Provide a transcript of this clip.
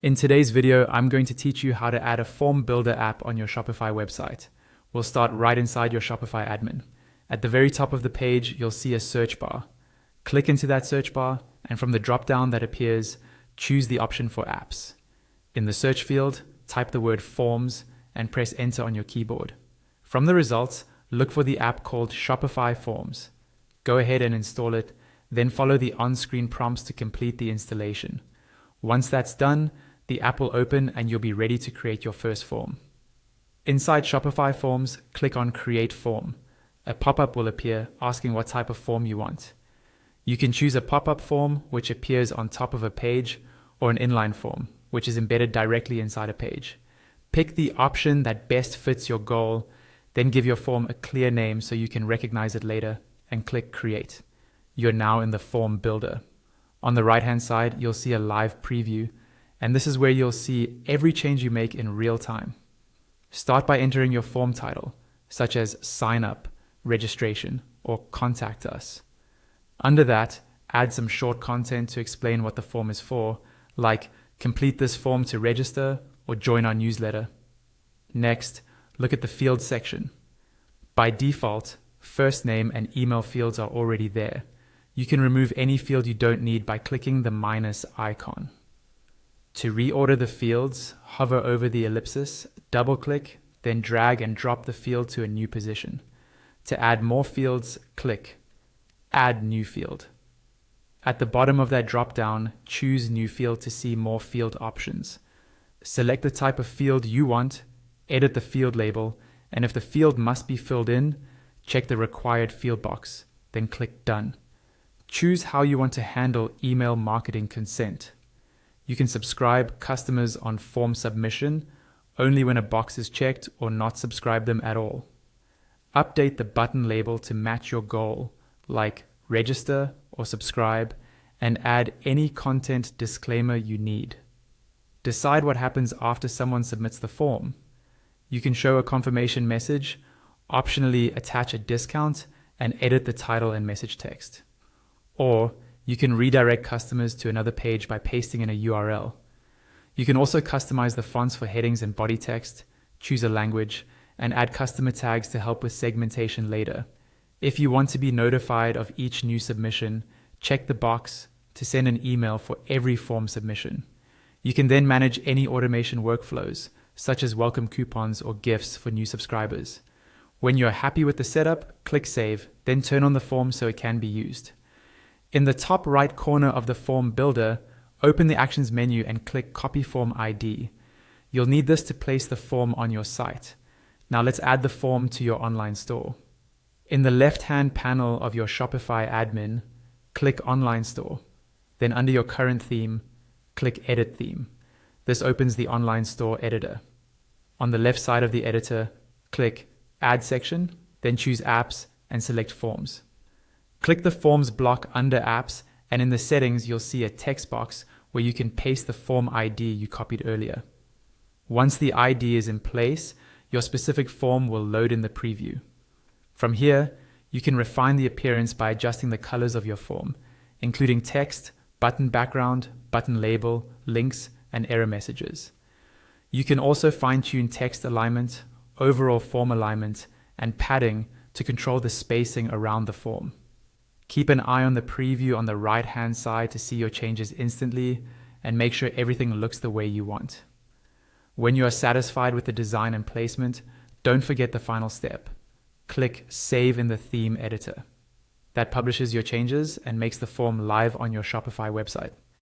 In today's video, I'm going to teach you how to add a form builder app on your Shopify website. We'll start right inside your Shopify admin. At the very top of the page, you'll see a search bar. Click into that search bar, and from the drop-down that appears, choose the option for apps. In the search field, type the word forms and press enter on your keyboard. From the results, look for the app called Shopify Forms. Go ahead and install it, then follow the on-screen prompts to complete the installation. Once that's done, the app will open and you'll be ready to create your first form. Inside Shopify Forms, click on Create Form. A pop-up will appear asking what type of form you want. You can choose a pop-up form, which appears on top of a page, or an inline form, which is embedded directly inside a page. Pick the option that best fits your goal, then give your form a clear name so you can recognize it later, and click Create. You're now in the form builder. On the right-hand side, you'll see a live preview, and this is where you'll see every change you make in real time. Start by entering your form title, such as Sign Up, Registration, or Contact Us. Under that, add some short content to explain what the form is for, like complete this form to register or join our newsletter. Next, look at the field section. By default, first name and email fields are already there. You can remove any field you don't need by clicking the minus icon. To reorder the fields, hover over the ellipsis, double-click, then drag and drop the field to a new position. To add more fields, click Add New Field. At the bottom of that drop-down, choose New Field to see more field options. Select the type of field you want, edit the field label, and if the field must be filled in, check the required field box, then click Done. Choose how you want to handle email marketing consent. You can subscribe customers on form submission only when a box is checked or not subscribe them at all. Update the button label to match your goal, like register or subscribe, and add any content disclaimer you need. Decide what happens after someone submits the form. You can show a confirmation message, optionally attach a discount, and edit the title and message text. Or you can redirect customers to another page by pasting in a URL. You can also customize the fonts for headings and body text, choose a language, and add customer tags to help with segmentation later. If you want to be notified of each new submission, check the box to send an email for every form submission. You can then manage any automation workflows, such as welcome coupons or gifts for new subscribers. When you're happy with the setup, click Save, then turn on the form so it can be used. In the top right corner of the form builder, open the Actions menu and click Copy Form ID. You'll need this to place the form on your site. Now let's add the form to your online store. In the left-hand panel of your Shopify admin, click Online Store. Then under your current theme, click Edit Theme. This opens the online store editor. On the left side of the editor, click Add Section, then choose Apps and select Forms. Click the Forms block under Apps, and in the settings, you'll see a text box where you can paste the form ID you copied earlier. Once the ID is in place, your specific form will load in the preview. From here, you can refine the appearance by adjusting the colors of your form, including text, button background, button label, links, and error messages. You can also fine-tune text alignment, overall form alignment, and padding to control the spacing around the form. Keep an eye on the preview on the right-hand side to see your changes instantly and make sure everything looks the way you want. When you are satisfied with the design and placement, don't forget the final step. Click Save in the Theme Editor. That publishes your changes and makes the form live on your Shopify website.